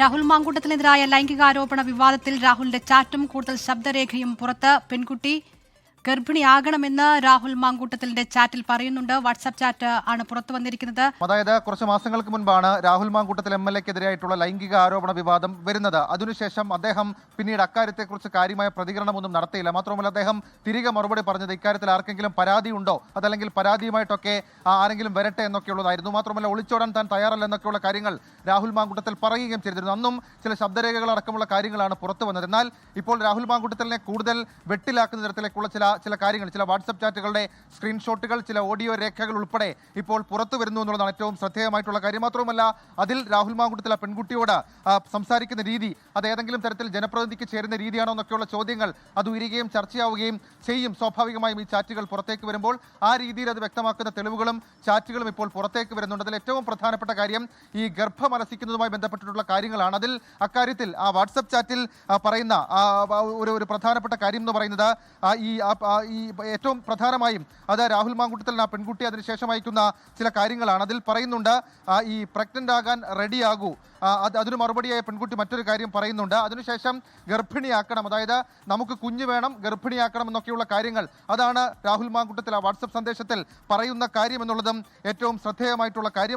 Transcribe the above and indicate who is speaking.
Speaker 1: രാഹുൽ മാങ്കൂട്ടത്തിനെതിരായ ലൈംഗികാരോപണ വിവാദത്തിൽ രാഹുലിന്റെ ചാറ്റും കൂടുതൽ ശബ്ദരേഖയും പുറത്ത്. പെൺകുട്ടി ഗർഭിണിയാകണമെന്ന് രാഹുൽ മാങ്കൂട്ടത്തിന്റെ ചാറ്റിൽ പറയുന്നുണ്ട്. വാട്സാപ്പ് ചാറ്റ് ആണ് പുറത്തു വന്നിരിക്കുന്നത്.
Speaker 2: അതായത് കുറച്ച് മാസങ്ങൾക്ക് മുൻപാണ് രാഹുൽ മാങ്കൂട്ടത്തിൽ MLA-ക്കെതിരായിട്ടുള്ള ലൈംഗിക ആരോപണ വിവാദം വരുന്നത്. അതിനുശേഷം അദ്ദേഹം പിന്നീട് അക്കാര്യത്തെക്കുറിച്ച് കാര്യമായ പ്രതികരണമൊന്നും നടത്തിയില്ല. മാത്രമല്ല അദ്ദേഹം തിരികെ മറുപടി പറഞ്ഞത് ഇക്കാര്യത്തിൽ ആർക്കെങ്കിലും പരാതി ഉണ്ടോ, അതല്ലെങ്കിൽ പരാതിയുമായിട്ടൊക്കെ ആരെങ്കിലും വരട്ടെ എന്നൊക്കെയുള്ളതായിരുന്നു. മാത്രമല്ല ഒളിച്ചോടാൻ താൻ തയ്യാറല്ല എന്നൊക്കെയുള്ള കാര്യങ്ങൾ രാഹുൽ മാങ്കൂട്ടത്തിൽ പറയുകയും ചെയ്തിരുന്നു. അന്നും ചില ശബ്ദരേഖകൾ അടക്കമുള്ള കാര്യങ്ങളാണ് പുറത്തു വന്നത്. എന്നാൽ ഇപ്പോൾ രാഹുൽ മാങ്കൂട്ടത്തിനെ കൂടുതൽ വെട്ടിലാക്കുന്ന തരത്തിലേക്കുള്ള ചില കാര്യങ്ങൾ, ചില വാട്സപ്പ് ചാറ്റുകളുടെ സ്ക്രീൻഷോട്ടുകൾ, ചില ഓഡിയോ രേഖകൾ ഉൾപ്പെടെ ഇപ്പോൾ പുറത്തു വരുന്നു എന്നുള്ളതാണ് ഏറ്റവും ശ്രദ്ധേയമായിട്ടുള്ള കാര്യം. മാത്രവുമല്ല അതിൽ രാഹുൽ മാങ്കൂട്ടത്തിൽ ആ പെൺകുട്ടിയോട് സംസാരിക്കുന്ന രീതി അത് ഏതെങ്കിലും തരത്തിൽ ജനപ്രതിനിധിക്ക് ചേരുന്ന രീതിയാണോ എന്നൊക്കെയുള്ള ചോദ്യങ്ങൾ അത് ഉയരുകയും ചർച്ചയാവുകയും ചെയ്യും. സ്വാഭാവികമായും ഈ ചാറ്റുകൾ പുറത്തേക്ക് വരുമ്പോൾ ആ രീതിയിൽ അത് വ്യക്തമാക്കുന്ന തെളിവുകളും ചാറ്റുകളും ഇപ്പോൾ പുറത്തേക്ക് വരുന്നുണ്ട്. അതിൽ ഏറ്റവും പ്രധാനപ്പെട്ട കാര്യം ഈ ഗർഭമലസിക്കുന്നതുമായി ബന്ധപ്പെട്ടിട്ടുള്ള കാര്യങ്ങളാണ്. അതിൽ അക്കാര്യത്തിൽ ആ വാട്സപ്പ് ചാറ്റിൽ പറയുന്ന ഒരു പ്രധാനപ്പെട്ട കാര്യം എന്ന് പറയുന്നത് ഈ ഏറ്റവും പ്രധാനമായും അത് രാഹുൽ മാങ്കൂട്ടത്തിൽ ആ പെൺകുട്ടി അതിനുശേഷം അയക്കുന്ന ചില കാര്യങ്ങളാണ്. അതിൽ പറയുന്നുണ്ട് ഈ പ്രഗ്നന്റ് ആകാൻ റെഡിയാകൂ. അതിന് മറുപടിയായ പെൺകുട്ടി മറ്റൊരു കാര്യം പറയുന്നുണ്ട്. അതിനുശേഷം ഗർഭിണിയാക്കണം, അതായത് നമുക്ക് കുഞ്ഞ് വേണം, ഗർഭിണിയാക്കണം എന്നൊക്കെയുള്ള കാര്യങ്ങൾ അതാണ് രാഹുൽ മാങ്കൂട്ടത്തിൽ ആ വാട്സപ്പ് സന്ദേശത്തിൽ പറയുന്ന കാര്യം എന്നുള്ളതും ഏറ്റവും ശ്രദ്ധേയമായിട്ടുള്ള കാര്യം.